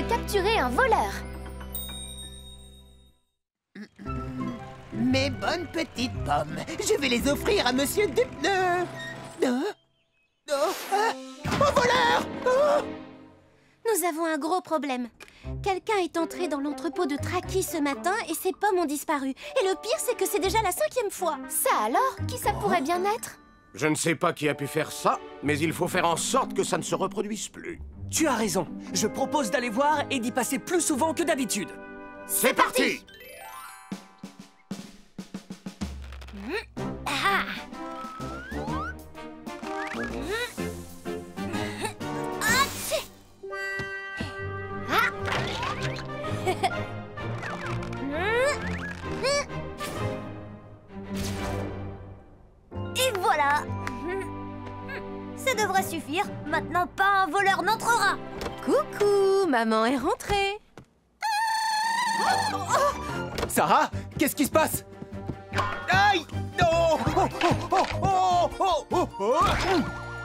de capturer un voleur. Mes bonnes petites pommes, je vais les offrir à Monsieur Dupneur. Un voleur! Nous avons un gros problème. Quelqu'un est entré dans l'entrepôt de Traki ce matin et ses pommes ont disparu. Et le pire, c'est que c'est déjà la 5e fois. Ça alors? Qui ça pourrait bien être? Je ne sais pas qui a pu faire ça, mais il faut faire en sorte que ça ne se reproduise plus. Tu as raison. Je propose d'aller voir et d'y passer plus souvent que d'habitude. C'est parti! Et voilà. Ça devrait suffire. Maintenant, pas un voleur n'entrera. Coucou, maman est rentrée. Sarah, qu'est-ce qui se passe? Aïe! Non!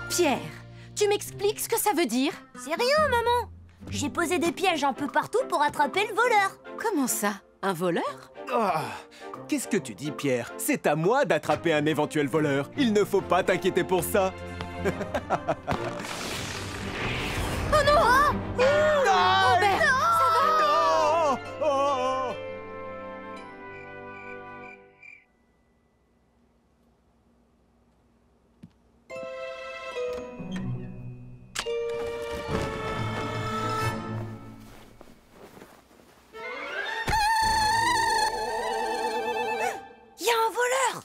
Pierre, tu m'expliques ce que ça veut dire? C'est rien, maman. J'ai posé des pièges un peu partout pour attraper le voleur. Comment ça? Un voleur? Qu'est-ce que tu dis, Pierre? C'est à moi d'attraper un éventuel voleur. Il ne faut pas t'inquiéter pour ça. Oh non! Robert, ça va? Non! Oh! Il y a un voleur.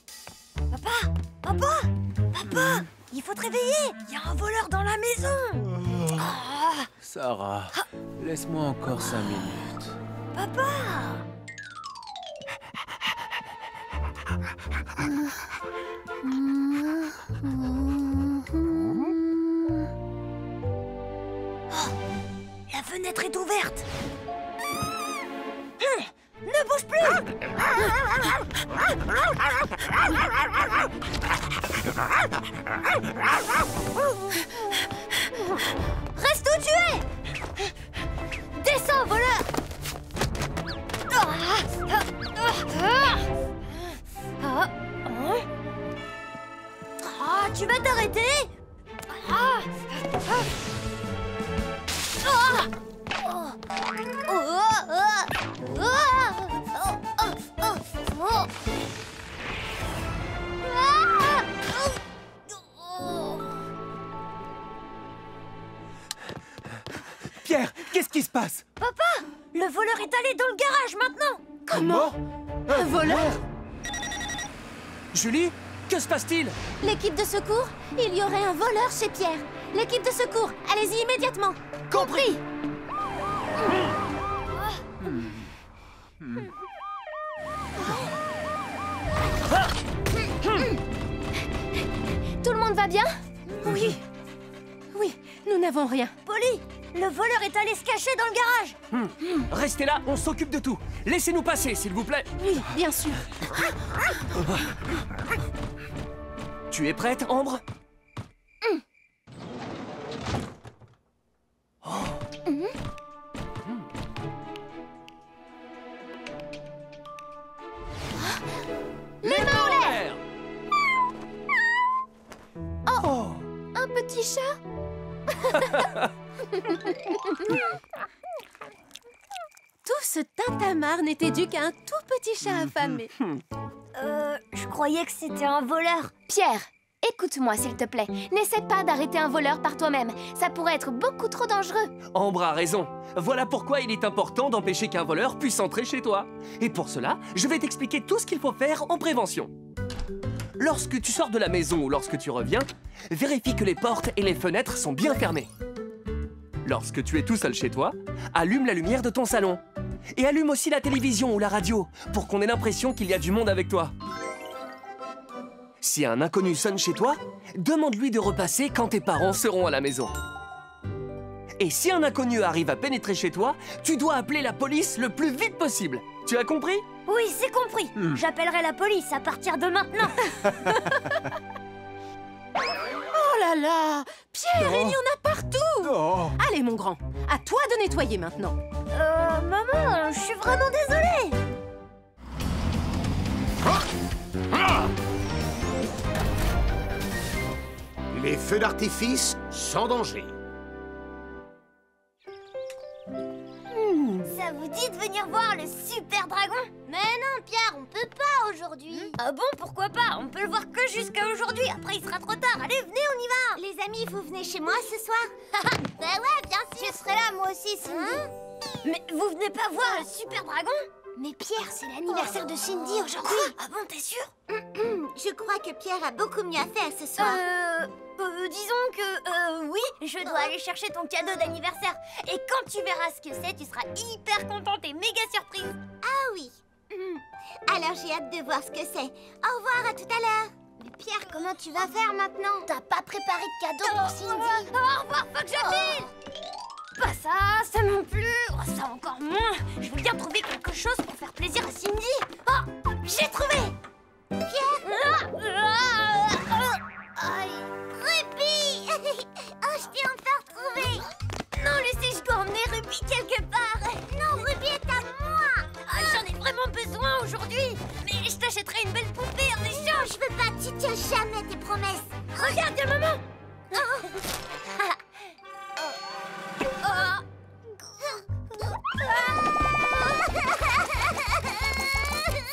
Papa, il faut te réveiller. Il y a un voleur dans la maison. Sarah, laisse-moi encore 5 minutes. Papa. La fenêtre est ouverte. Ne bouge plus. Reste où tu es. Descends, voleur. Tu vas t'arrêter. Pierre, qu'est-ce qui se passe? Papa, le voleur est allé dans le garage maintenant. Comment? Un voleur? Julie, que se passe-t-il? L'équipe de secours? Il y aurait un voleur chez Pierre. L'équipe de secours, allez-y immédiatement. Compris. Tout le monde va bien? Oui. Oui, nous n'avons rien. Polly, le voleur est allé se cacher dans le garage. Restez là, on s'occupe de tout. Laissez-nous passer, s'il vous plaît. Oui, bien sûr. Tu es prête, Ambre? Les mains en l'air! L'air. Oh, un petit chat? Tout ce tintamarre n'était dû qu'à un tout petit chat affamé. Je croyais que c'était un voleur. Pierre, écoute-moi s'il te plaît. N'essaie pas d'arrêter un voleur par toi-même. Ça pourrait être beaucoup trop dangereux. Ambre a raison. Voilà pourquoi il est important d'empêcher qu'un voleur puisse entrer chez toi. Et pour cela, je vais t'expliquer tout ce qu'il faut faire en prévention. Lorsque tu sors de la maison ou lorsque tu reviens, vérifie que les portes et les fenêtres sont bien fermées. Lorsque tu es tout seul chez toi, allume la lumière de ton salon. Et allume aussi la télévision ou la radio pour qu'on ait l'impression qu'il y a du monde avec toi. Si un inconnu sonne chez toi, demande-lui de repasser quand tes parents seront à la maison. Et si un inconnu arrive à pénétrer chez toi, tu dois appeler la police le plus vite possible. Tu as compris? Oui, c'est compris. J'appellerai la police à partir de maintenant. Oh là là là! Pierre, il y en a partout! Oh. Allez, mon grand, à toi de nettoyer maintenant. Maman, je suis vraiment désolée. Les feux d'artifice sans danger. Ça vous dit de venir voir le super dragon? Mais non, Pierre, on peut pas aujourd'hui. Ah bon, pourquoi pas? On peut le voir que jusqu'à aujourd'hui. Après, il sera trop tard. Allez, venez, on y va. Les amis, vous venez chez moi ce soir? Bah ouais, bien sûr. Je serai là, moi aussi, Cindy. Mais vous venez pas voir le super dragon? Mais Pierre, c'est l'anniversaire de Cindy aujourd'hui. Ah bon, t'es sûr? Je crois que Pierre a beaucoup mieux à faire ce soir. Disons que oui, je dois aller chercher ton cadeau d'anniversaire. Et quand tu verras ce que c'est, tu seras hyper contente et méga surprise. Ah oui. Alors j'ai hâte de voir ce que c'est. Au revoir, à tout à l'heure. Mais Pierre, comment tu vas faire maintenant? T'as pas préparé de cadeau pour Cindy? Au revoir, faut que je file. Pas ça non plus. Oh, ça encore moins. Je veux bien trouver quelque chose pour faire plaisir à Cindy. Oh, j'ai trouvé. Pierre. Aïe. Ruby. Oh, je t'ai enfin retrouvé. Non, Lucie, je dois emmener Ruby quelque part. Non, Ruby est à moi. J'en ai vraiment besoin aujourd'hui. Mais je t'achèterai une belle poupée en échange. Je veux pas, tu tiens jamais tes promesses. Regarde, y'a maman.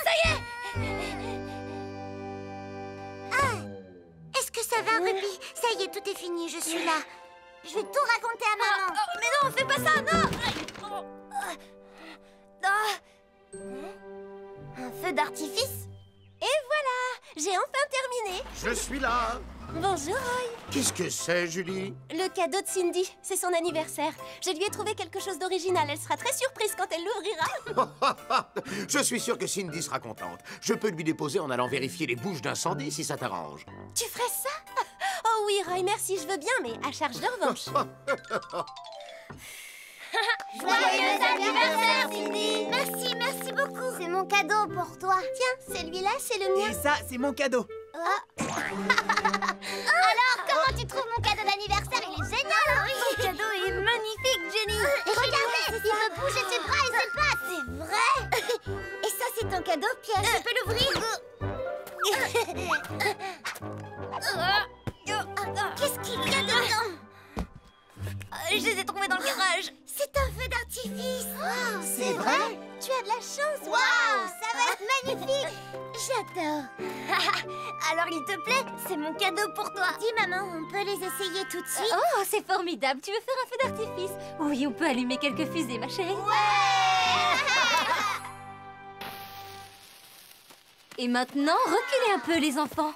Ça y est. Est-ce que ça va, Ruby? Ça y est, tout est fini, je suis là. Je vais tout raconter à maman. Mais non, fais pas ça, non. Un feu d'artifice? Et voilà, j'ai enfin terminé. Je suis là. Bonjour, Roy. Qu'est-ce que c'est, Julie? Le cadeau de Cindy, c'est son anniversaire. Je lui ai trouvé quelque chose d'original. Elle sera très surprise quand elle l'ouvrira. Je suis sûr que Cindy sera contente. Je peux lui déposer en allant vérifier les bouches d'incendie si ça t'arrange. Tu ferais ça? Oh oui, Roy, merci, je veux bien, mais à charge de revanche. Joyeux anniversaire, Cindy! Merci, merci beaucoup. C'est mon cadeau pour toi. Tiens, celui-là, c'est le mien. Et ça, c'est mon cadeau. Alors, comment tu trouves mon cadeau d'anniversaire? Il est génial! Oui. Ton cadeau est magnifique, Jenny. Et regardez, il peut bouger ses bras et ses pattes. C'est vrai. Et ça, c'est ton cadeau, Pierre. Je peux l'ouvrir? Qu'est-ce qu'il y a dedans? Je les ai trouvés dans le garage. C'est un feu d'artifice. Wow, c'est vrai? Tu as de la chance. Waouh, ça va être magnifique. J'adore. Alors, il te plaît? C'est mon cadeau pour toi. Dis, maman, on peut les essayer tout de suite? Oh, c'est formidable. Tu veux faire un feu d'artifice? Oui, on peut allumer quelques fusées, ma chérie. Ouais. Et maintenant, reculez un peu, les enfants.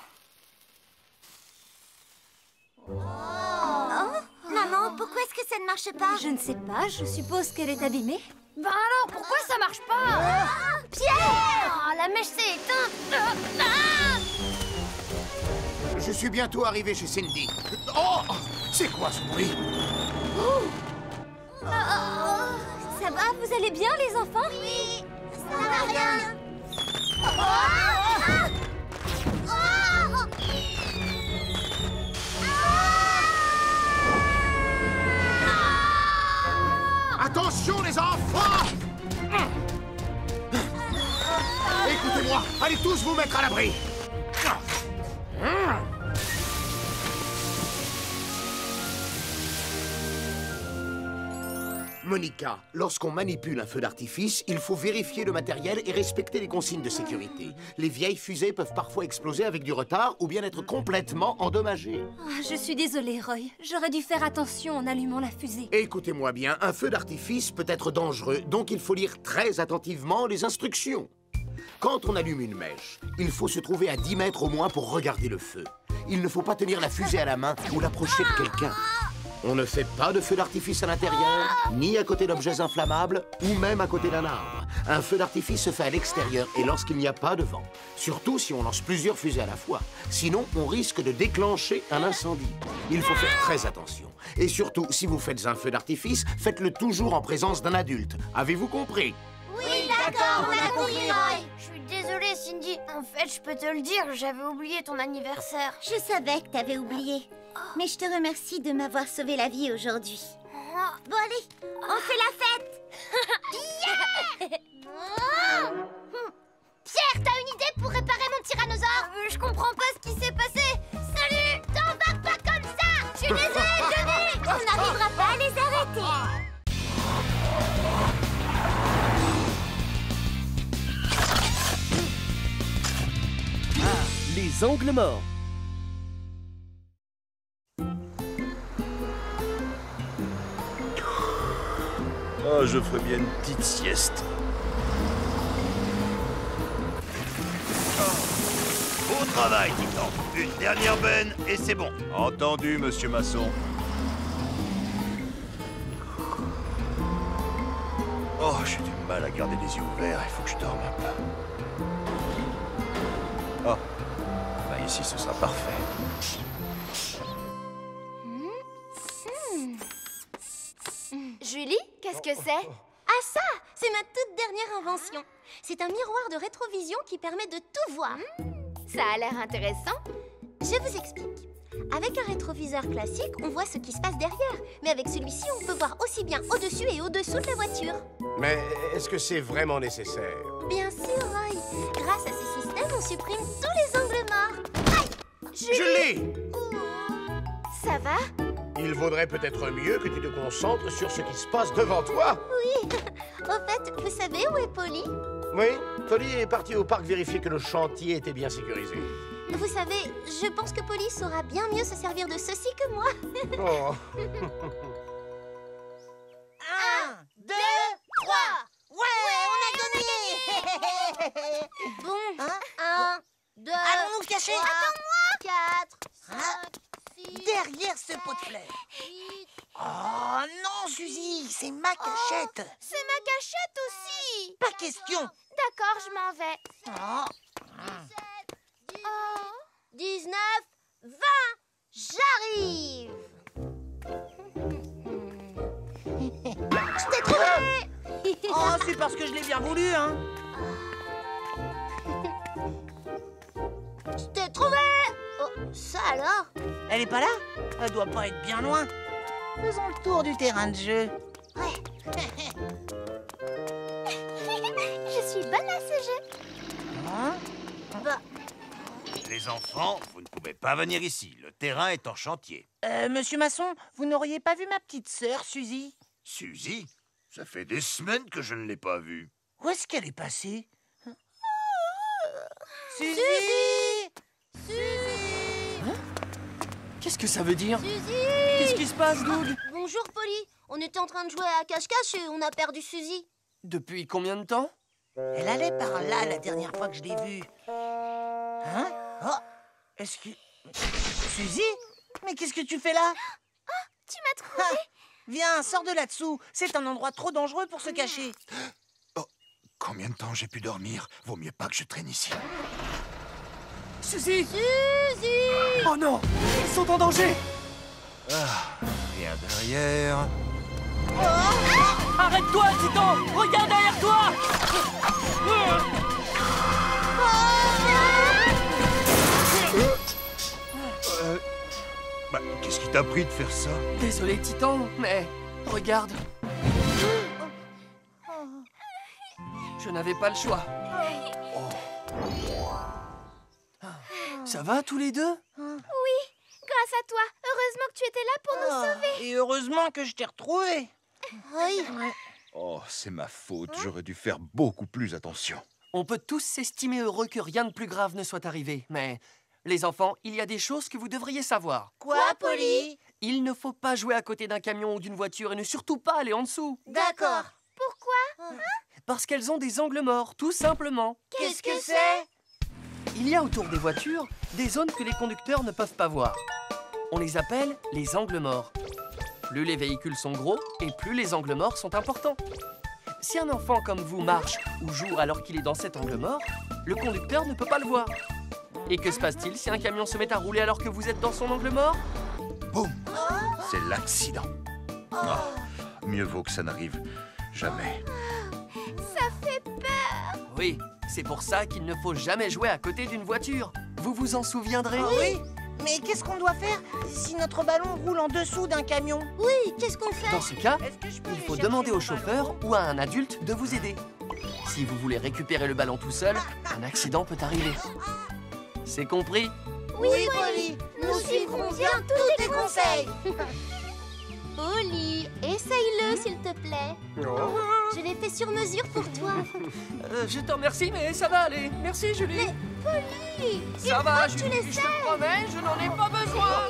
Maman, pourquoi est-ce que ça ne marche pas? Je ne sais pas, je suppose qu'elle est abîmée. Ben alors, pourquoi ça marche pas? Pierre! La mèche s'est éteinte. Je suis bientôt arrivé chez Cindy. Oh! C'est quoi ce bruit? Ça va, vous allez bien, les enfants? Oui, ça va rien. Attention, les enfants! Écoutez-moi, allez tous vous mettre à l'abri. Monica, lorsqu'on manipule un feu d'artifice, il faut vérifier le matériel et respecter les consignes de sécurité. Les vieilles fusées peuvent parfois exploser avec du retard ou bien être complètement endommagées. Je suis désolée, Roy. J'aurais dû faire attention en allumant la fusée. Écoutez-moi bien, un feu d'artifice peut être dangereux, donc il faut lire très attentivement les instructions. Quand on allume une mèche, il faut se trouver à 10 mètres au moins pour regarder le feu. Il ne faut pas tenir la fusée à la main ou l'approcher de quelqu'un. On ne fait pas de feu d'artifice à l'intérieur, ni à côté d'objets inflammables, ou même à côté d'un arbre. Un feu d'artifice se fait à l'extérieur et lorsqu'il n'y a pas de vent. Surtout si on lance plusieurs fusées à la fois. Sinon, on risque de déclencher un incendie. Il faut faire très attention. Et surtout, si vous faites un feu d'artifice, faites-le toujours en présence d'un adulte. Avez-vous compris? Oui, D'accord, on a compris, Roy. Je suis désolée, Cindy. En fait, je peux te le dire, j'avais oublié ton anniversaire. Je savais que t'avais oublié. Mais je te remercie de m'avoir sauvé la vie aujourd'hui. Bon, allez, on fait la fête. Pierre, t'as une idée pour réparer mon tyrannosaure? Je comprends pas ce qui s'est passé. Salut! T'embarques pas comme ça! Je suis désolée, Johnny! On n'arrivera pas à les arrêter. Les angles morts. Ah, je ferais bien une petite sieste. Beau travail, Titan. Une dernière benne et c'est bon. Entendu, monsieur Masson. Oh, j'ai du mal à garder les yeux ouverts. Il faut que je dorme un peu. Oh, bah ici, ce sera parfait. Julie, qu'est-ce que c'est? Ah ça, c'est ma toute dernière invention. C'est un miroir de rétrovision qui permet de tout voir. Ça a l'air intéressant. Je vous explique. Avec un rétroviseur classique, on voit ce qui se passe derrière. Mais avec celui-ci, on peut voir aussi bien au-dessus et au-dessous de la voiture. Mais est-ce que c'est vraiment nécessaire? Bien sûr, Roy. Grâce à ce système, on supprime tous les angles morts. Aïe! Julie! Ça va? Il vaudrait peut-être mieux que tu te concentres sur ce qui se passe devant toi. Oui. Au fait, vous savez où est Polly? Oui, Polly est partie au parc vérifier que le chantier était bien sécurisé. Vous savez, je pense que Polly saura bien mieux se servir de ceci que moi. Oh. 1, 2, 3. Ouais, on a gagné. Bon, Hein? 1, 2, Allons nous cacher. 4, 5, 6, Derrière ce pot de fleurs. 8... Oh non, Suzy, c'est ma cachette. C'est ma cachette aussi. Pas question. D'accord, je m'en vais. Oh. 19, 20, j'arrive. Je t'ai trouvé. Oh, c'est parce que je l'ai bien voulu, hein. Je t'ai trouvé. Oh, ça alors? Elle est pas là? Elle doit pas être bien loin. Faisons le tour du terrain de jeu. Je suis bonne à ce jeu. Hein? Les enfants, vous ne pouvez pas venir ici. Le terrain est en chantier. Monsieur Masson, vous n'auriez pas vu ma petite sœur, Suzy? Suzy, ça fait des semaines que je ne l'ai pas vue. Où est-ce qu'elle est passée? Suzy! Qu'est-ce que ça veut dire? Suzy! Qu'est-ce qui se passe, Doug? Bonjour, Polly. On était en train de jouer à cache-cache et on a perdu Suzy. Depuis combien de temps? Elle allait par là la dernière fois que je l'ai vue. Hein? Oh! Est-ce que... Suzy? Mais qu'est-ce que tu fais là? Tu m'as trouvé. Viens, sors de là-dessous. C'est un endroit trop dangereux pour se cacher. Oh, combien de temps j'ai pu dormir? Vaut mieux pas que je traîne ici. Suzy! Suzy! Oh non! Ils sont en danger! Rien derrière. Arrête-toi, Titan! Regarde derrière toi! Bah, qu'est-ce qui t'a pris de faire ça? Désolé, Titan, mais regarde. Je n'avais pas le choix. Ça va, tous les deux? Grâce à toi. Heureusement que tu étais là pour nous sauver. Et heureusement que je t'ai retrouvé. Oui. Oh, c'est ma faute. J'aurais dû faire beaucoup plus attention. On peut tous s'estimer heureux que rien de plus grave ne soit arrivé, mais... Les enfants, il y a des choses que vous devriez savoir. Quoi, Polly? Il ne faut pas jouer à côté d'un camion ou d'une voiture et ne surtout pas aller en dessous. D'accord. Pourquoi? Parce qu'elles ont des angles morts, tout simplement. Qu'est-ce que c'est? Il y a autour des voitures des zones que les conducteurs ne peuvent pas voir. On les appelle les angles morts. Plus les véhicules sont gros et plus les angles morts sont importants. Si un enfant comme vous marche ou joue alors qu'il est dans cet angle mort, le conducteur ne peut pas le voir. Et que se passe-t-il si un camion se met à rouler alors que vous êtes dans son angle mort? Boum! C'est l'accident. Ah, mieux vaut que ça n'arrive jamais. Ça fait peur. Oui, c'est pour ça qu'il ne faut jamais jouer à côté d'une voiture. Vous vous en souviendrez? Ah oui? Mais qu'est-ce qu'on doit faire si notre ballon roule en dessous d'un camion? Oui, qu'est-ce qu'on fait? Dans ce cas, Est-ce que je peux il aller faut chercher demander mon au chauffeur ballon? ou à un adulte de vous aider. Si vous voulez récupérer le ballon tout seul, un accident peut arriver. C'est compris? Oui, Polly, nous suivrons bien tous tes conseils. Polly, essaye-le s'il te plaît. Je l'ai fait sur mesure pour toi. Je t'en remercie, mais ça va aller. Merci, Julie. Mais Polly, Ça il va, faut que tu Julie, je l'essayes. te promets, je n'en ai pas besoin.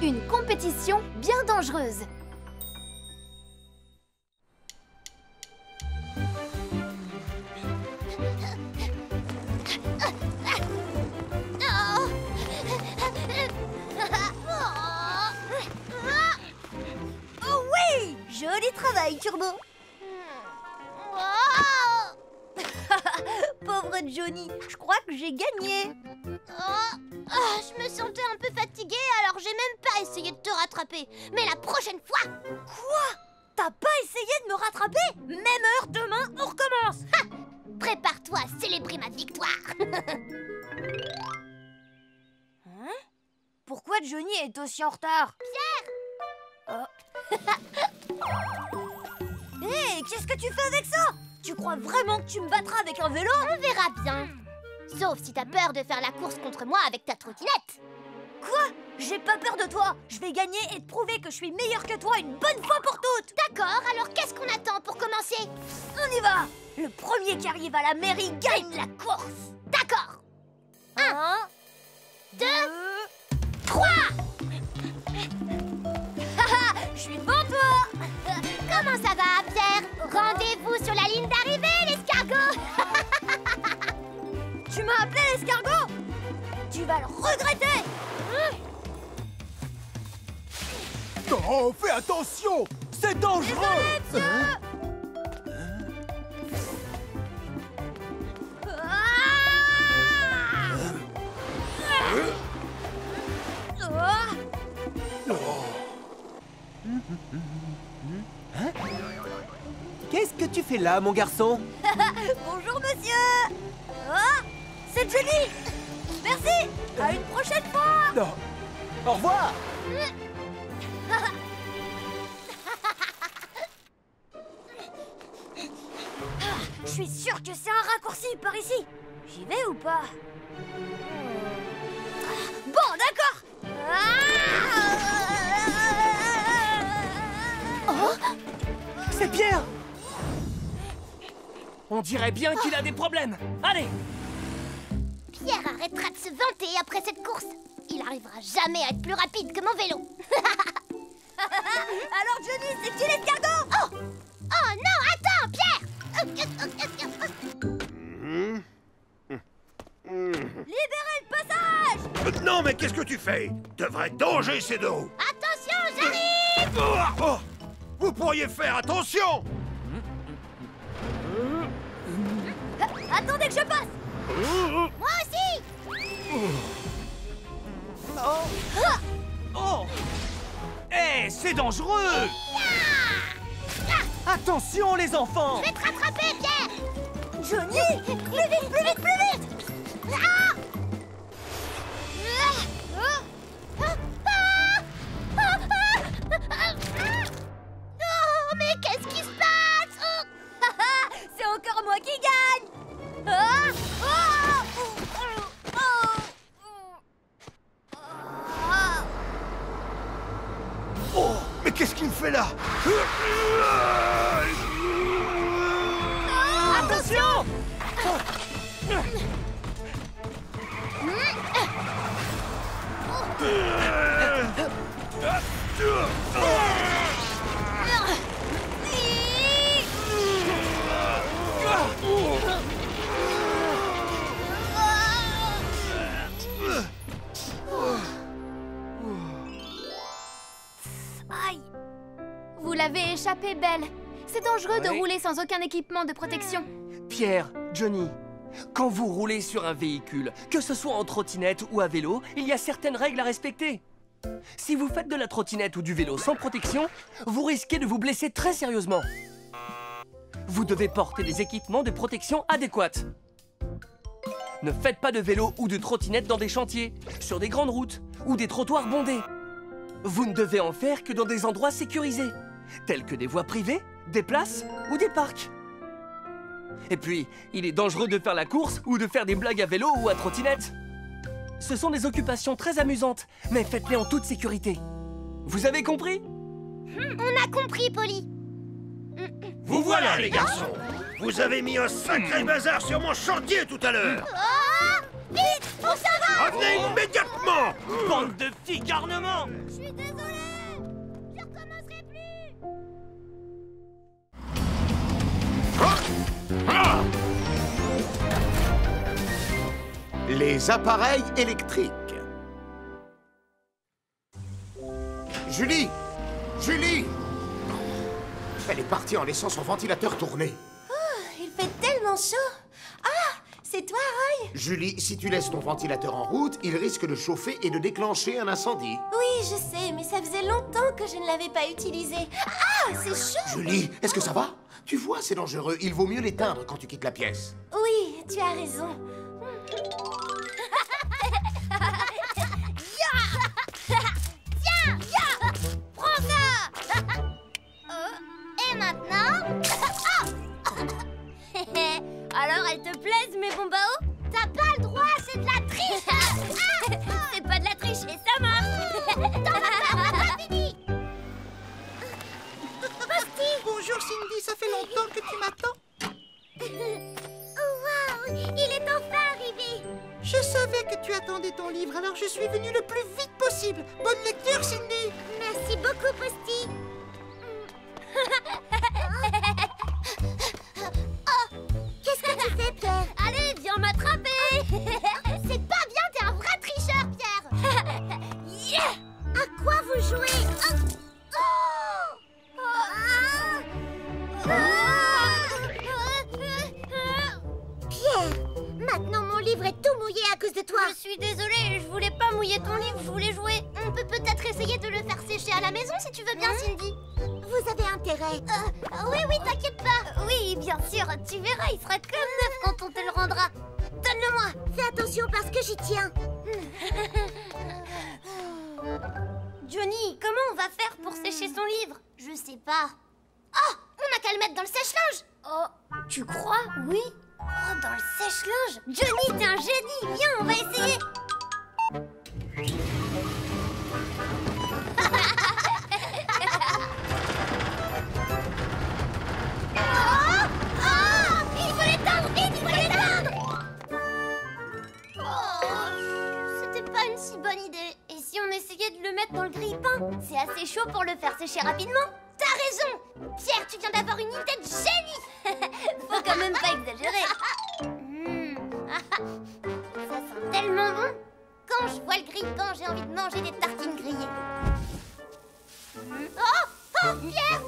Une compétition bien dangereuse. Oh oui! Joli travail, Turbo. Pauvre Johnny, je crois que j'ai gagné. Je me sentais un peu fatiguée, alors j'ai même pas essayé de te rattraper. Mais la prochaine fois... Quoi? T'as pas essayé de me rattraper? Même heure, demain, on recommence. Prépare-toi à célébrer ma victoire. Hein? Pourquoi Johnny est aussi en retard? Hé, qu'est-ce que tu fais avec ça? Tu crois vraiment que tu me battras avec un vélo? On verra bien. Sauf si t'as peur de faire la course contre moi avec ta trottinette. Quoi? J'ai pas peur de toi. Je vais gagner et te prouver que je suis meilleure que toi une bonne fois pour toutes. D'accord, alors qu'est-ce qu'on attend pour commencer? On y va. Le premier qui arrive à la mairie gagne la course. D'accord. 1, 2, 3. Je suis devant toi. Comment ça va, Pierre? Rendez-vous sur la ligne d'arrivée, l'escargot. Tu m'as appelé l'escargot? Tu vas le regretter. Oh, fais attention! C'est dangereux! Qu'est-ce que tu fais là, mon garçon? Bonjour, monsieur. C'est Julie. Merci. À une prochaine fois. Non. Au revoir. Je suis sûre que c'est un raccourci par ici. J'y vais ou pas? Bon, d'accord. C'est Pierre. On dirait bien qu'il a des problèmes. Allez. Pierre arrêtera de se vanter après cette course. Il arrivera jamais à être plus rapide que mon vélo. Alors Johnny, c'est qui l'escargot? Oh non, attends, Pierre. Libérez le passage. Non, mais qu'est-ce que tu fais? Devrait danger ces deux roues. Attention, j'arrive. Oh, vous pourriez faire attention! Attendez que je passe. Moi aussi. Oh. Eh, c'est dangereux. Attention, les enfants. Je vais te rattraper, Pierre. Johnny, plus vite, plus vite, plus vite. Oh, mais qu'est-ce qui se passe? C'est encore moi qui gagne. Oh, mais qu'est-ce qu'il fait là? Attention. Aïe. Vous l'avez échappé, Belle. C'est dangereux de Oui. rouler sans aucun équipement de protection. Pierre, Johnny, quand vous roulez sur un véhicule, que ce soit en trottinette ou à vélo, il y a certaines règles à respecter. Si vous faites de la trottinette ou du vélo sans protection, vous risquez de vous blesser très sérieusement. Vous devez porter des équipements de protection adéquats. Ne faites pas de vélo ou de trottinette dans des chantiers, sur des grandes routes ou des trottoirs bondés. Vous ne devez en faire que dans des endroits sécurisés, tels que des voies privées, des places ou des parcs. Et puis, il est dangereux de faire la course ou de faire des blagues à vélo ou à trottinette. Ce sont des occupations très amusantes, mais faites-les en toute sécurité. Vous avez compris? On a compris, Polly. Vous voilà, les garçons. Vous avez mis un sacré bazar sur mon chantier tout à l'heure. Oh, vite, on s'en va. Revenez immédiatement. Bande de petits garnements! Je suis désolée. Je recommencerai plus. Les appareils électriques. Julie! Julie! Elle est partie en laissant son ventilateur tourner. Il fait tellement chaud. Ah, c'est toi, Roy? Julie, si tu laisses ton ventilateur en route, il risque de chauffer et de déclencher un incendie. Oui, je sais, mais ça faisait longtemps que je ne l'avais pas utilisé. Ah, c'est chaud! Julie, est-ce que ça va? Tu vois, c'est dangereux. Il vaut mieux l'éteindre quand tu quittes la pièce. Oui, tu as raison. Prends ça. Et maintenant... Alors, elles te plaisent, mes bons baos? T'as pas le droit, c'est de la triche. C'est pas de la triche et ça marche. T'as pas fini. Bonjour Cindy, ça fait longtemps que tu m'attends. Oh waouh, il est enfin arrivé. Je savais que tu attendais ton livre, alors je suis venue le plus vite possible. Bonne lecture, Cindy. Merci beaucoup, Posty. Oh, qu'est-ce que tu fais, Pierre? Allez, viens m'attraper. C'est pas bien, t'es un vrai tricheur, Pierre. Yeah. À quoi vous jouez? Pierre, maintenant mon livre est tout mouillé à cause de toi. Je suis désolée, je voulais pas mouiller ton livre, je voulais jouer. On peut peut-être essayer de le faire sécher à la maison si tu veux bien, Cindy. Vous avez intérêt. Oui, t'inquiète pas. Oui, bien sûr, tu verras, il sera comme neuf quand on te le rendra. Donne-le-moi. Fais attention parce que j'y tiens. Johnny, comment on va faire pour sécher son livre? Je sais pas. Oh, on a qu'à le mettre dans le sèche-linge. Oh, tu crois? Oui. Oh, dans le sèche-linge? Johnny, t'es un génie. Viens, on va essayer. Il faut l'éteindre, vite, il faut l'éteindre. C'était pas une si bonne idée. Et si on essayait de le mettre dans le grille-pain? C'est assez chaud pour le faire sécher rapidement. T'as raison. Pierre, tu viens d'avoir une idée de génie. Faut quand même pas exagérer. Ça sent tellement bon. Quand je vois le grille-pain, j'ai envie de manger des tartines grillées. Oh, Pierre.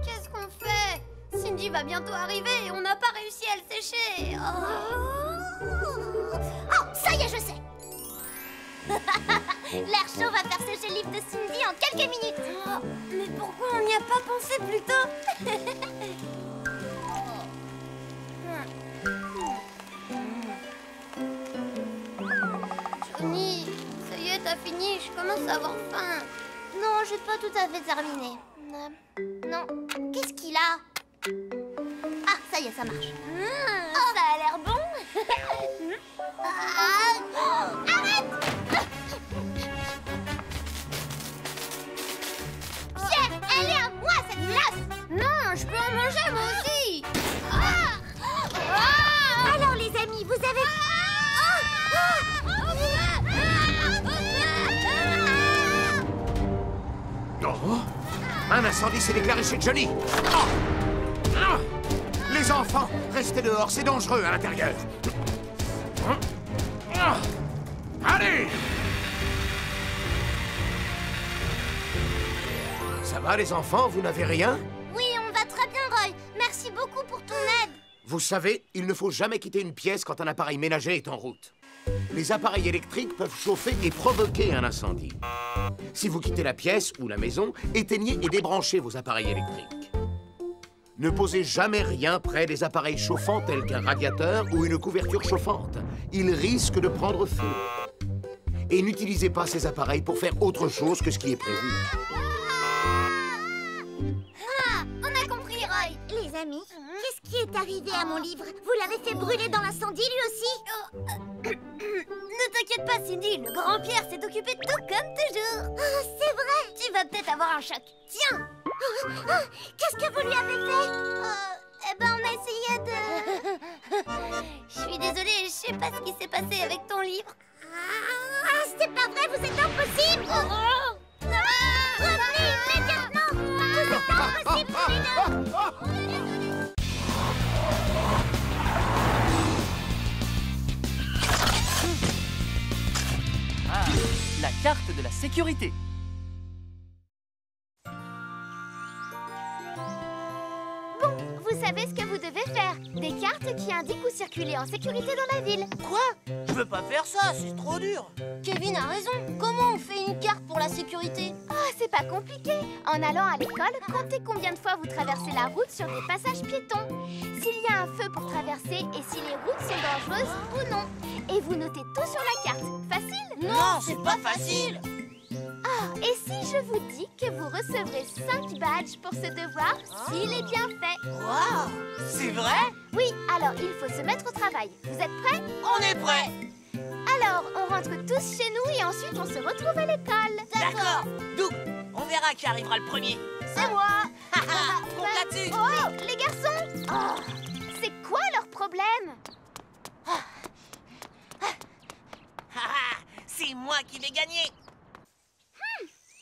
Qu'est-ce qu'on fait? Cindy va bientôt arriver et on n'a pas réussi à le sécher. Oh, ça y est, je sais. L'air chaud va faire sécher le livre de Cindy en quelques minutes. Mais pourquoi on n'y a pas pensé plus tôt? Johnny, ça y est, t'as fini, je commence à avoir faim. Non, j'ai pas tout à fait terminé. Non. Qu'est-ce qu'il a? Ah, ça y est, ça marche. Ça a l'air bon. Arrête! Pierre, elle est à moi, cette glace! Non, je peux en manger moi aussi. Alors, les amis, vous avez... Oh, un incendie s'est déclaré chez Johnny. Les enfants, restez dehors, c'est dangereux à l'intérieur. Allez! Ça va, les enfants, vous n'avez rien? Oui, on va très bien, Roy. Merci beaucoup pour ton aide. Vous savez, il ne faut jamais quitter une pièce quand un appareil ménager est en route. Les appareils électriques peuvent chauffer et provoquer un incendie. Si vous quittez la pièce ou la maison, éteignez et débranchez vos appareils électriques. Ne posez jamais rien près des appareils chauffants tels qu'un radiateur ou une couverture chauffante. Ils risquent de prendre feu. Et n'utilisez pas ces appareils pour faire autre chose que ce qui est prévu. Ah, on a compris, Roy. Les amis, qu'est-ce qui est arrivé à mon livre? Vous l'avez fait brûler dans l'incendie, lui aussi? Ne t'inquiète pas, Cindy, le grand Pierre s'est occupé de tout comme toujours. Ah, c'est vrai. Tu vas peut-être avoir un choc. Tiens. Qu'est-ce que vous lui avez fait? Eh ben, on a essayé de... Je suis désolée, je sais pas ce qui s'est passé avec ton livre. Ah, c'est pas vrai, vous êtes impossible. Revenez immédiatement. Vous êtes impossible, tous les deux. Ah, la carte de la sécurité. Bon, vous savez ce que vous devez faire. Des cartes qui indiquent où circuler en sécurité dans la ville. Quoi? Je peux pas faire ça, c'est trop dur. Kevin a raison. Comment on fait une carte pour la sécurité? Oh, c'est pas compliqué. En allant à l'école, comptez combien de fois vous traversez la route sur des passages piétons. S'il y a un feu pour traverser et si les routes sont dangereuses ou non. Et vous notez tout sur la carte. Facile? Non, c'est pas facile. Ah, et si je vous dis que vous recevrez 5 badges pour ce devoir, s'il est bien fait? Waouh, c'est vrai? Oui, alors il faut se mettre au travail. Vous êtes prêts? On est prêts. Alors, on rentre tous chez nous et ensuite on se retrouve à l'école. D'accord. Doug, on verra qui arrivera le premier. C'est moi. Compte là-dessus. Oh, les garçons. Oh, c'est quoi leur problème? C'est moi qui vais gagner.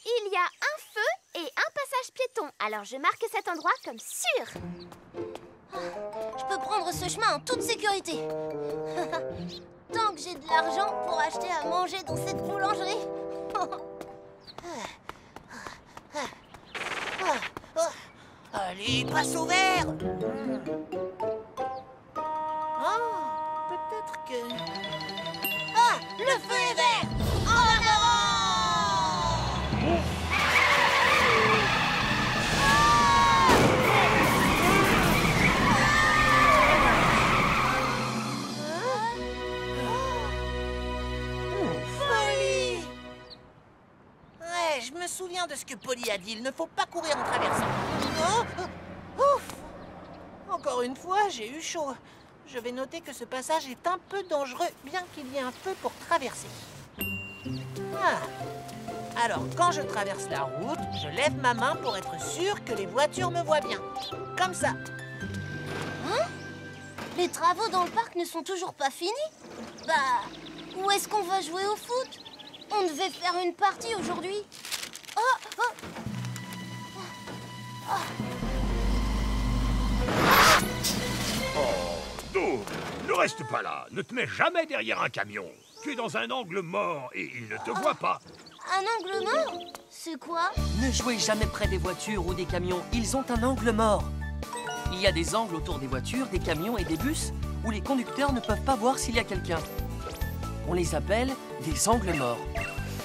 Il y a un feu et un passage piéton. Alors je marque cet endroit comme sûr. Je peux prendre ce chemin en toute sécurité. Tant que j'ai de l'argent pour acheter à manger dans cette boulangerie. Allez, passe au vert. Oh, peut-être que... Ah, le feu est vert. En avant! Je me souviens de ce que Polly a dit. Il ne faut pas courir en traversant. Ouf! Encore une fois, j'ai eu chaud. Je vais noter que ce passage est un peu dangereux, bien qu'il y ait un feu pour traverser. Ah. Alors, quand je traverse la route, je lève ma main pour être sûr que les voitures me voient bien. Comme ça. Hein? Les travaux dans le parc ne sont toujours pas finis? Bah, où est-ce qu'on va jouer au foot? On devait faire une partie aujourd'hui. Oh, oh. Oh, Doug, ne reste pas là. Ne te mets jamais derrière un camion. Tu es dans un angle mort et il ne te voit pas. Un angle mort? C'est quoi? Ne jouez jamais près des voitures ou des camions. Ils ont un angle mort. Il y a des angles autour des voitures, des camions et des bus où les conducteurs ne peuvent pas voir s'il y a quelqu'un. On les appelle des angles morts.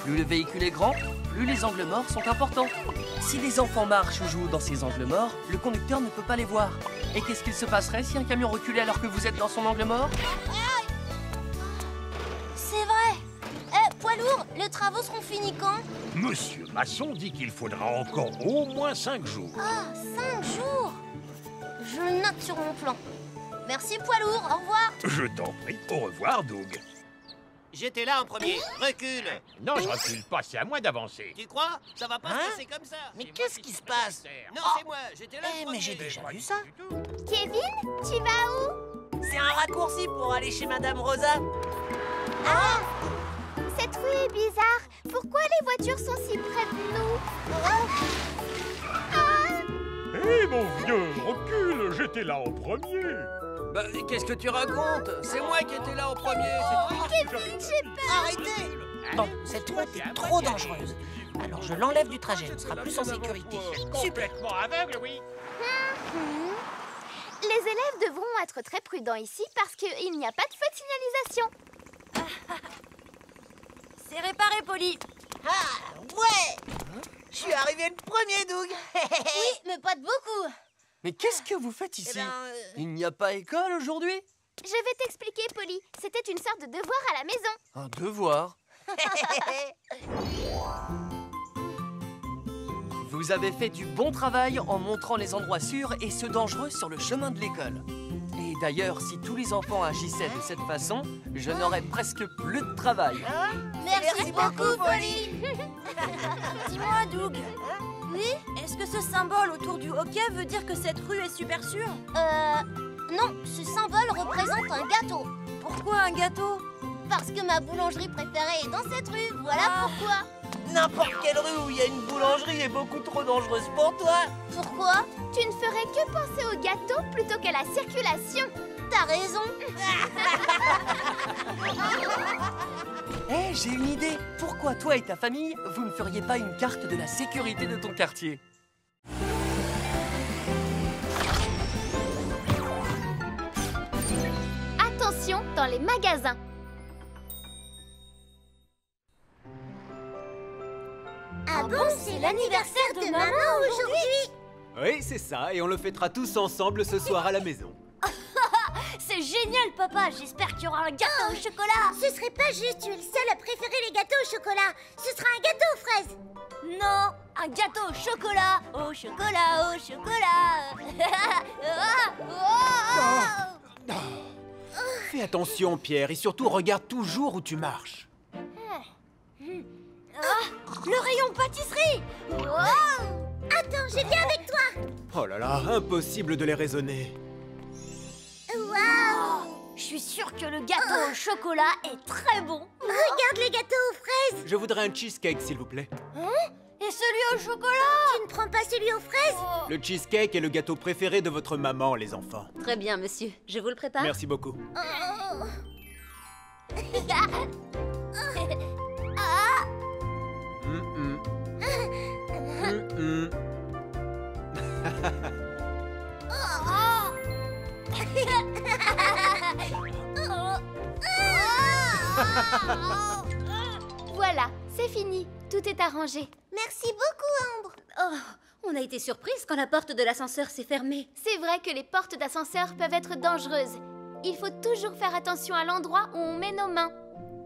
Plus le véhicule est grand, plus les angles morts sont importants. Si des enfants marchent ou jouent dans ces angles morts, le conducteur ne peut pas les voir. Et qu'est-ce qu'il se passerait si un camion reculait alors que vous êtes dans son angle mort? C'est vrai. Poids lourd, les travaux seront finis quand? Monsieur Masson dit qu'il faudra encore au moins 5 jours. Ah, 5 jours. Je le note sur mon plan. Merci, poids lourd, au revoir. Je t'en prie. Au revoir, Doug. J'étais là en premier. Recule. Non, je recule pas. C'est à moi d'avancer. Tu crois? Ça va pas Hein? se passer comme ça. Mais C'est qu'est-ce moi qui se passe? Non, c'est moi. J'étais là le Mais premier. j'ai déjà vu ça. Kevin, tu vas où? C'est un raccourci pour aller chez Madame Rosa. Ah! Cette rue est bizarre. Pourquoi les voitures sont si près de nous? Hé, mon vieux, recule. J'étais là en premier. Bah, qu'est-ce que tu racontes? C'est moi qui étais là en premier. Kevin, j'ai peur. Arrêtez! Bon, cette route est trop dangereuse. Alors je l'enlève du trajet, on sera plus en sécurité. Super! Complètement aveugle, oui. Les élèves devront être très prudents ici parce qu'il n'y a pas de feu de signalisation. C'est réparé, Polly. Ah, ouais. Je suis arrivé le premier, Doug. Oui, mais pas de beaucoup. Mais qu'est-ce que vous faites ici? Eh ben, Il n'y a pas école aujourd'hui? Je vais t'expliquer, Polly. C'était une sorte de devoir à la maison. Un devoir? Vous avez fait du bon travail en montrant les endroits sûrs et ceux dangereux sur le chemin de l'école. Et d'ailleurs, si tous les enfants agissaient de cette façon, je n'aurais presque plus de travail. Merci beaucoup, Polly. Dis-moi, Doug. Oui? Est-ce que ce symbole autour du hockey veut dire que cette rue est super sûre? Non, ce symbole représente un gâteau. Pourquoi un gâteau? Parce que ma boulangerie préférée est dans cette rue, voilà pourquoi. N'importe quelle rue où il y a une boulangerie est beaucoup trop dangereuse pour toi. Pourquoi? Tu ne ferais que penser au gâteau plutôt qu'à la circulation. T'as raison. Hé, j'ai une idée. Pourquoi toi et ta famille, vous ne feriez pas une carte de la sécurité de ton quartier? Attention dans les magasins. Ah bon, c'est l'anniversaire de maman aujourd'hui? Oui, c'est ça, et on le fêtera tous ensemble ce soir à la maison. C'est génial, papa. J'espère qu'il y aura un gâteau au chocolat. Ce serait pas juste, tu es le seul à préférer les gâteaux au chocolat. Ce sera un gâteau aux fraises. Non, un gâteau au chocolat. Au chocolat, au chocolat. Fais attention, Pierre, et surtout regarde toujours où tu marches. Le rayon pâtisserie. Attends, je viens avec toi. Oh là là, impossible de les raisonner. Waouh! Je suis sûre que le gâteau au chocolat est très bon. Regarde les gâteaux aux fraises. Je voudrais un cheesecake, s'il vous plaît. Et celui au chocolat? Tu ne prends pas celui aux fraises? Le cheesecake est le gâteau préféré de votre maman, les enfants. Très bien, monsieur. Je vous le prépare. Merci beaucoup. Voilà, c'est fini. Tout est arrangé. Merci beaucoup, Ambre. Oh, on a été surprise quand la porte de l'ascenseur s'est fermée. C'est vrai que les portes d'ascenseur peuvent être dangereuses. Il faut toujours faire attention à l'endroit où on met nos mains.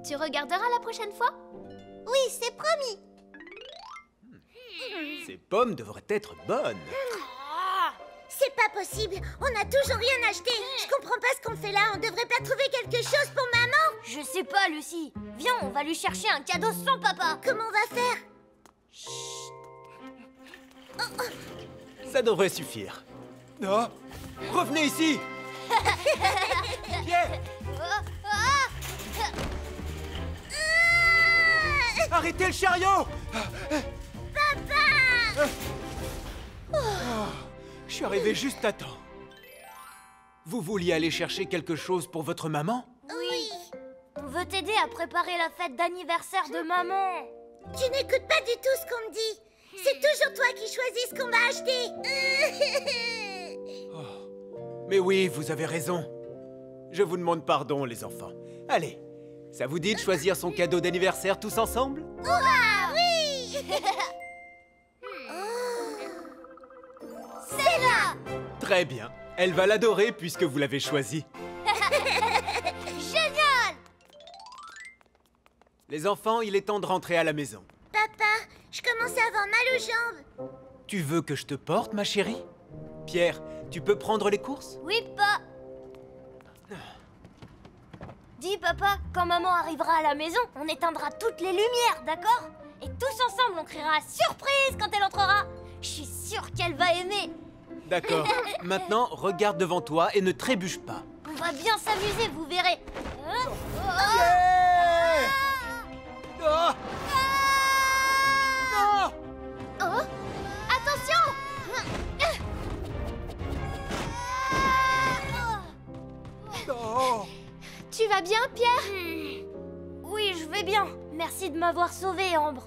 Tu regarderas la prochaine fois? Oui, c'est promis. Ces pommes devraient être bonnes. C'est pas possible. On n'a toujours rien acheté. Je comprends pas ce qu'on fait là. On devrait pas trouver quelque chose pour maman? Je sais pas, Lucie. Viens, on va lui chercher un cadeau sans papa. Comment on va faire? Ça devrait suffire. Oh, revenez ici. Pierre! Arrêtez le chariot! Papa! Je suis arrivé juste à temps. Vous vouliez aller chercher quelque chose pour votre maman? Oui. On veut t'aider à préparer la fête d'anniversaire de maman. Tu n'écoutes pas du tout ce qu'on me dit. C'est toujours toi qui choisis ce qu'on va acheter. Mais oui, vous avez raison. Je vous demande pardon, les enfants. Allez, ça vous dit de choisir son cadeau d'anniversaire tous ensemble? Hurrah, oui! C'est là! Très bien. Elle va l'adorer puisque vous l'avez choisi. Génial! Les enfants, il est temps de rentrer à la maison. Papa, je commence à avoir mal aux jambes. Tu veux que je te porte, ma chérie? Pierre, tu peux prendre les courses? Oui, papa. Dis, papa, quand maman arrivera à la maison, on éteindra toutes les lumières, d'accord? Et tous ensemble, on criera « Surprise !» quand elle entrera. Je suis sûre qu'elle va aimer. D'accord. Maintenant, regarde devant toi et ne trébuche pas. On va bien s'amuser, vous verrez. Oh! Non! Oh! Attention! Oh! Tu vas bien, Pierre? Oui, je vais bien. Merci de m'avoir sauvée, Ambre.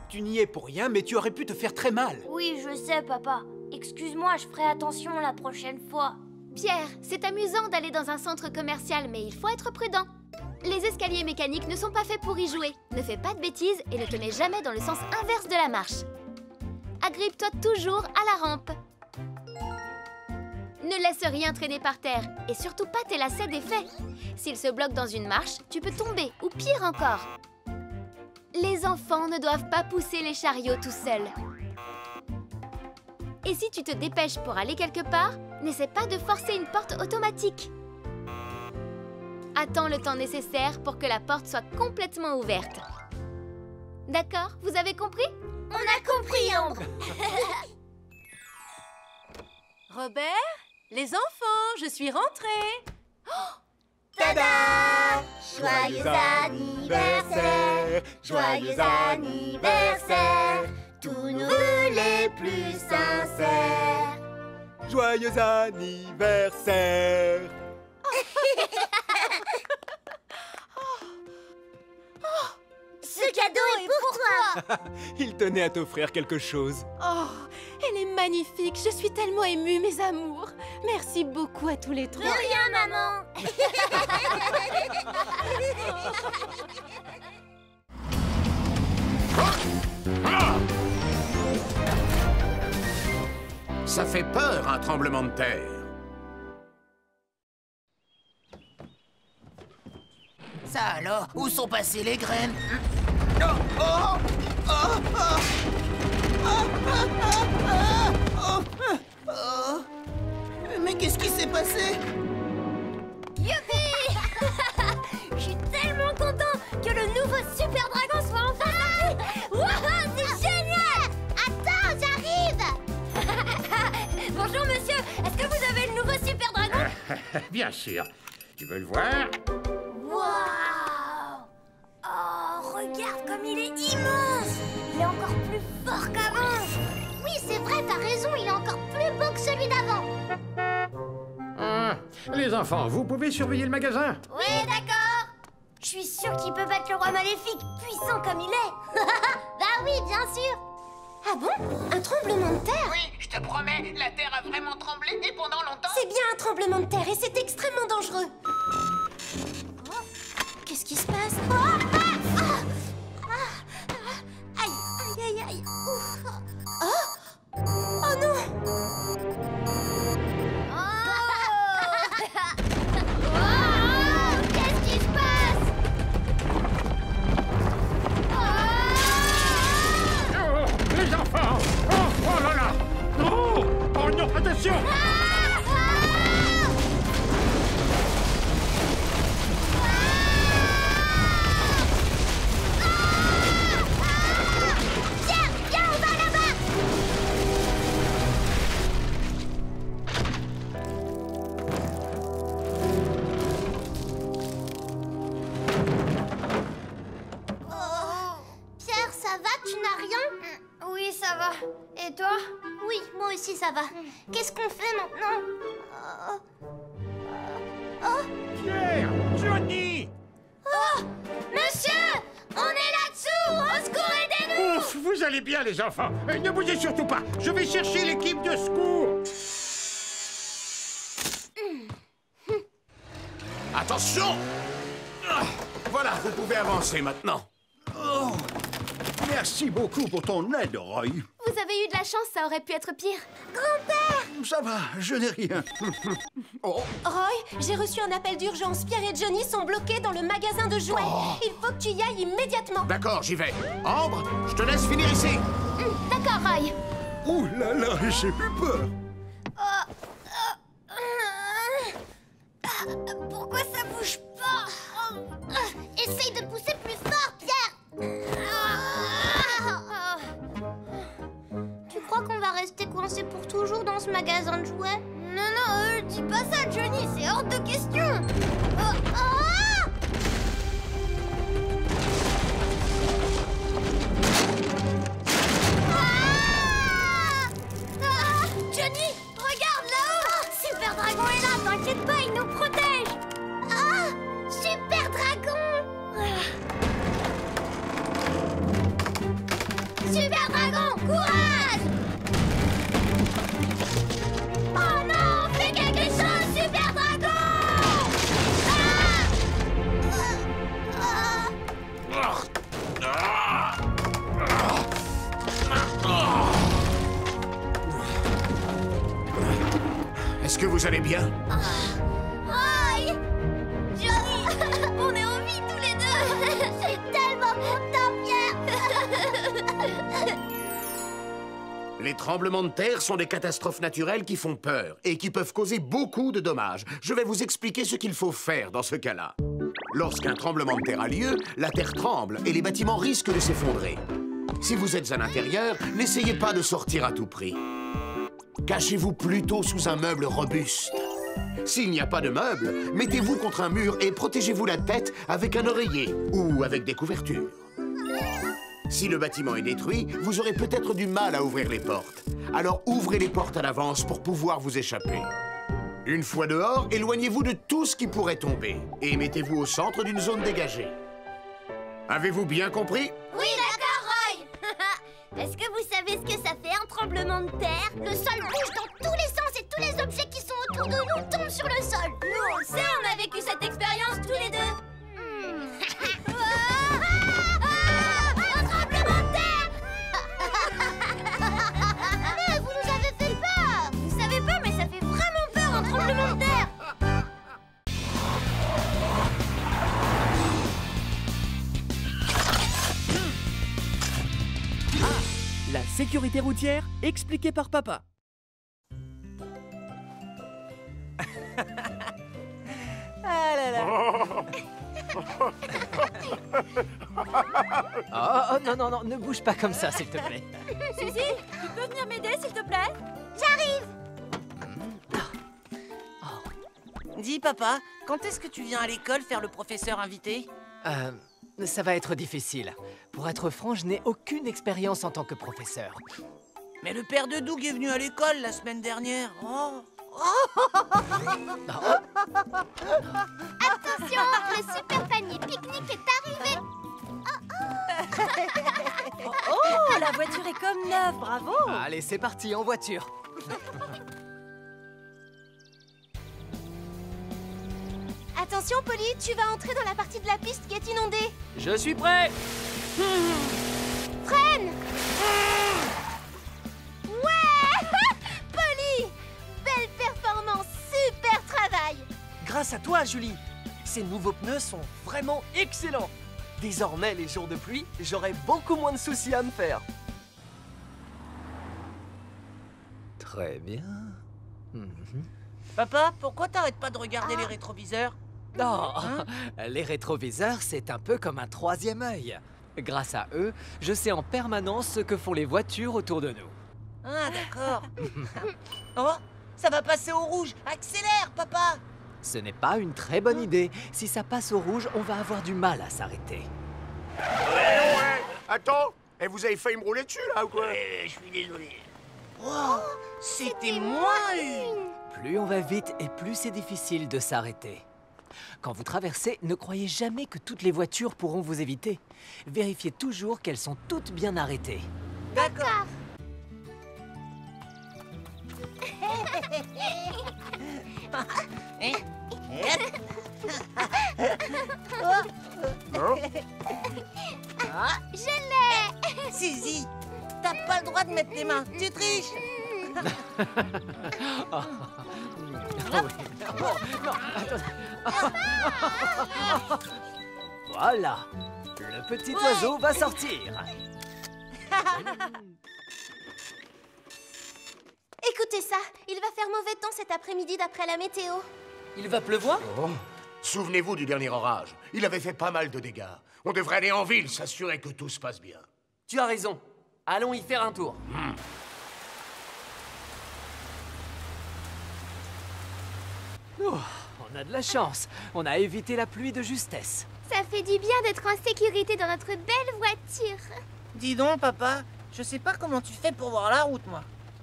Tu n'y es pour rien, mais tu aurais pu te faire très mal. Oui, je sais, papa. Excuse-moi, je ferai attention la prochaine fois. Pierre, c'est amusant d'aller dans un centre commercial, mais il faut être prudent. Les escaliers mécaniques ne sont pas faits pour y jouer. Ne fais pas de bêtises et ne te mets jamais dans le sens inverse de la marche. Agrippe-toi toujours à la rampe. Ne laisse rien traîner par terre et surtout pas tes lacets défaits. S'ils se bloquent dans une marche, tu peux tomber ou pire encore. Les enfants ne doivent pas pousser les chariots tout seuls. Et si tu te dépêches pour aller quelque part, n'essaie pas de forcer une porte automatique. Attends le temps nécessaire pour que la porte soit complètement ouverte. D'accord? Vous avez compris? On a compris, Ambre. Robert, les enfants, je suis rentrée. Tada! Joyeux anniversaire! Joyeux anniversaire! Tous nos vœux les plus sincères! Joyeux anniversaire! Ce cadeau est pour toi! Il tenait à t'offrir quelque chose. Oh, elle est magnifique. Je suis tellement émue, mes amours. Merci beaucoup à tous les trois. De rien, maman! Ça fait peur, un tremblement de terre. Ça alors, où sont passées les graines? Oh, oh, oh, oh, oh, oh, oh. Mais qu'est-ce qui s'est passé? Youpi! Je suis tellement content que le nouveau Super Dragon soit enfin sorti! Wouhou, c'est génial! Attends, j'arrive! Bonjour monsieur, est-ce que vous avez le nouveau Super Dragon? Bien sûr. Tu veux le voir? Waouh! Oh, regarde comme il est immense! Il est encore plus fort qu'avant! Oui, c'est vrai, t'as raison, il est encore plus beau que celui d'avant! Les enfants, vous pouvez surveiller le magasin? Oui, d'accord! Je suis sûre qu'il peut battre le roi maléfique, puissant comme il est! Bah oui, bien sûr! Ah bon? Un tremblement de terre? Oui, je te promets, la terre a vraiment tremblé et pendant longtemps. C'est bien un tremblement de terre et c'est extrêmement dangereux. Qu'est-ce qui se passe? Aïe, aïe, aïe, aïe! Ouf. Oh non! Qu'est-ce qui se passe? Oh, les enfants! Oh, oh là là! Oh, oh non, attention! Tiens, viens, on va là-bas! Pierre, ça va? Tu n'as rien? Oui, ça va. Et toi? Oui, moi aussi ça va. Qu'est-ce qu'on fait maintenant? Pierre! Johnny! Oh! Monsieur! On est là-dessous! Au secours, aidez-nous! Ouf, vous allez bien les enfants. Ne bougez surtout pas. Je vais chercher l'équipe de secours. Attention! Voilà, vous pouvez avancer maintenant. Oh, merci beaucoup pour ton aide, Roy. Vous avez eu de la chance, ça aurait pu être pire. Ça va, je n'ai rien. Oh, Roy, j'ai reçu un appel d'urgence. Pierre et Johnny sont bloqués dans le magasin de jouets. Il faut que tu y ailles immédiatement. d'accord, j'y vais. Ambre, je te laisse finir ici. D'accord, Roy. Oh là là, j'ai eu peur. Pourquoi ça bouge pas? Essaye de pousser plus fort, Pierre! Tu crois qu'on va rester coincé pour toujours dans ce magasin de jouets? Non, non, dis pas ça, Johnny, c'est hors de question! Johnny, regarde là-haut! Super Dragon est là, t'inquiète pas, il nous protège! Ah! Super Dragon! Super Dragon, courage! Est-ce que vous allez bien? Aïe! Johnny! On est en vie tous les deux! Je suis tellement content, Pierre! Les tremblements de terre sont des catastrophes naturelles qui font peur et qui peuvent causer beaucoup de dommages. Je vais vous expliquer ce qu'il faut faire dans ce cas-là. Lorsqu'un tremblement de terre a lieu, la terre tremble et les bâtiments risquent de s'effondrer. Si vous êtes à l'intérieur, n'essayez pas de sortir à tout prix. Cachez-vous plutôt sous un meuble robuste. S'il n'y a pas de meuble, mettez-vous contre un mur et protégez-vous la tête avec un oreiller ou avec des couvertures. Si le bâtiment est détruit, vous aurez peut-être du mal à ouvrir les portes. Alors ouvrez les portes à l'avance pour pouvoir vous échapper. Une fois dehors, éloignez-vous de tout ce qui pourrait tomber et mettez-vous au centre d'une zone dégagée. Avez-vous bien compris? Oui, d'accord, Roy! Est-ce que vous savez ce que ça fait un tremblement de terre? Le sol bouge dans tous les sens et tous les objets qui sont autour de nous tombent sur le sol. Nous, on le sait, on a vécu cette expérience tous les deux. Un tremblement de terre! Mais vous nous avez fait peur! Vous savez pas, mais ça fait vraiment peur, un tremblement de terre! La sécurité routière, expliquée par papa. Ah là là. Oh, non, non, non, ne bouge pas comme ça, s'il te plaît. Suzy, tu peux venir m'aider, s'il te plaît? J'arrive! Dis, papa, quand est-ce que tu viens à l'école faire le professeur invité? Ça va être difficile. Pour être franc, je n'ai aucune expérience en tant que professeur. Mais le père de Doug est venu à l'école la semaine dernière. Oh. Attention, le super panier pique-nique est arrivé! Oh, la voiture est comme neuve, bravo! Allez, c'est parti, en voiture. Attention, Polly, tu vas entrer dans la partie de la piste qui est inondée. Je suis prêt. Freine! Ouais! Polly! Belle performance, super travail! Grâce à toi, Julie. Ces nouveaux pneus sont vraiment excellents. Désormais, les jours de pluie, j'aurai beaucoup moins de soucis à me faire. Très bien. Papa, pourquoi t'arrêtes pas de regarder les rétroviseurs? Non, les rétroviseurs, c'est un peu comme un troisième œil. Grâce à eux, je sais en permanence ce que font les voitures autour de nous. Ah, d'accord. Oh, ça va passer au rouge. Accélère, papa! Ce n'est pas une très bonne idée. Si ça passe au rouge, on va avoir du mal à s'arrêter. Ouais. Attends, et vous avez failli me rouler dessus, là, ou quoi? Je suis désolé. Oh, c'était moins une. Plus on va vite et plus c'est difficile de s'arrêter. Quand vous traversez, ne croyez jamais que toutes les voitures pourront vous éviter. Vérifiez toujours qu'elles sont toutes bien arrêtées. D'accord. Je l'ai! Suzy, t'as pas le droit de mettre tes mains. Tu triches. Ah oui. Oh, non, attendez. Voilà. Le petit oiseau va sortir. Écoutez ça, il va faire mauvais temps cet après-midi d'après la météo. Il va pleuvoir? Oh. Souvenez-vous du dernier orage. Il avait fait pas mal de dégâts. On devrait aller en ville, s'assurer que tout se passe bien. Tu as raison. Allons y faire un tour. Oh, on a de la chance. On a évité la pluie de justesse. Ça fait du bien d'être en sécurité dans notre belle voiture. Dis donc, papa, je sais pas comment tu fais pour voir la route, moi.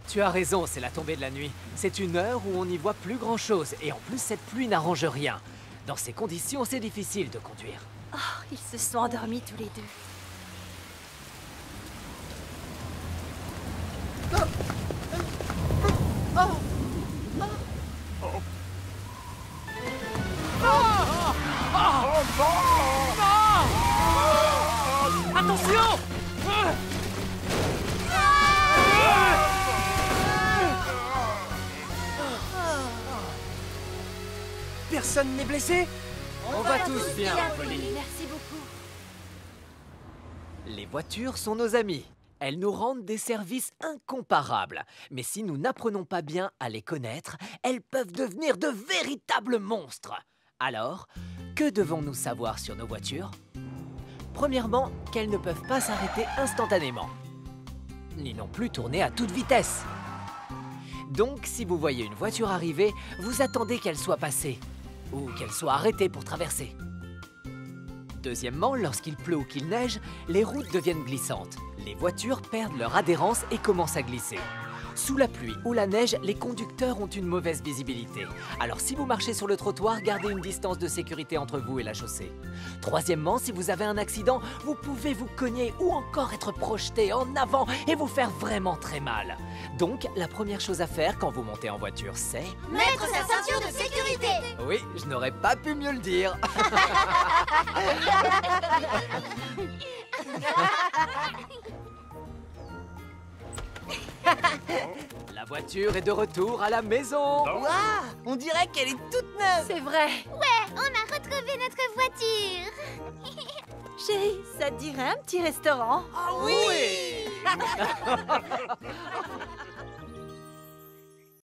Tu as raison, c'est la tombée de la nuit. C'est une heure où on n'y voit plus grand-chose. Et en plus, cette pluie n'arrange rien. Dans ces conditions, c'est difficile de conduire. Oh, ils se sont endormis tous les deux. Attention! Personne n'est blessé? On va tous bien, Polly. Merci beaucoup. Les voitures sont nos amis. Elles nous rendent des services incomparables. Mais si nous n'apprenons pas bien à les connaître, elles peuvent devenir de véritables monstres. Alors, que devons-nous savoir sur nos voitures? Premièrement, qu'elles ne peuvent pas s'arrêter instantanément, ni non plus tourner à toute vitesse. Donc, si vous voyez une voiture arriver, vous attendez qu'elle soit passée, ou qu'elle soit arrêtée pour traverser. Deuxièmement, lorsqu'il pleut ou qu'il neige, les routes deviennent glissantes. Les voitures perdent leur adhérence et commencent à glisser. Sous la pluie ou la neige, les conducteurs ont une mauvaise visibilité. Alors si vous marchez sur le trottoir, gardez une distance de sécurité entre vous et la chaussée. Troisièmement, si vous avez un accident, vous pouvez vous cogner ou encore être projeté en avant et vous faire vraiment très mal. Donc, la première chose à faire quand vous montez en voiture, c'est... Mettre sa ceinture de sécurité. Oui, je n'aurais pas pu mieux le dire. La voiture est de retour à la maison. Waouh, on dirait qu'elle est toute neuve. C'est vrai. Ouais, on a retrouvé notre voiture. Chérie, ça te dirait un petit restaurant? Ah oui.